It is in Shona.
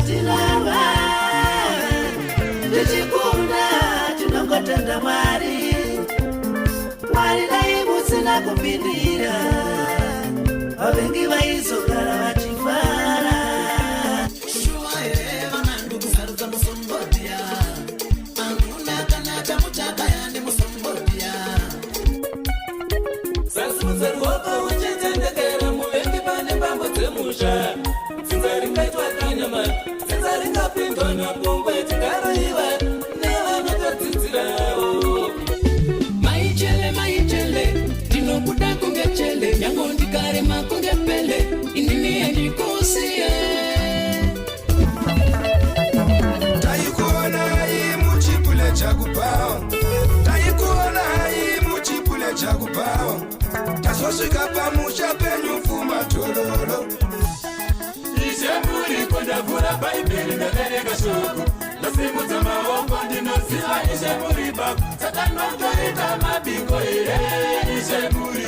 Tinava tichikunda tinongotenda Mwari. Mwari dai musina kupindira, vavengi vaizogara vachifara. Shuwa ere vanandu kusarudza musombodia, amuna kana chamuchaka yandi musombodia. Sasi muzeruoko uchitendekera muvengi pane pambo dzemusha. Sinzaringaitwa kanyama, sinzaringapindwa napongwe tingaroiwa nevanotodzidzirawo. Maichele, tinobuda kunge chele, nyango ndikarema kunge pele, inini yandikusiye. Taikuona hii muchipule chakupao, taikuona hii muchipule chakupao, tasosvika pamusha penyu fuma tololo. Ishemburi kundavura Baibheri ndavereka shoko, ndasimudza maoko ndinoziva ishemburi bako, saka ndinotorita mabiko ere ishemburi.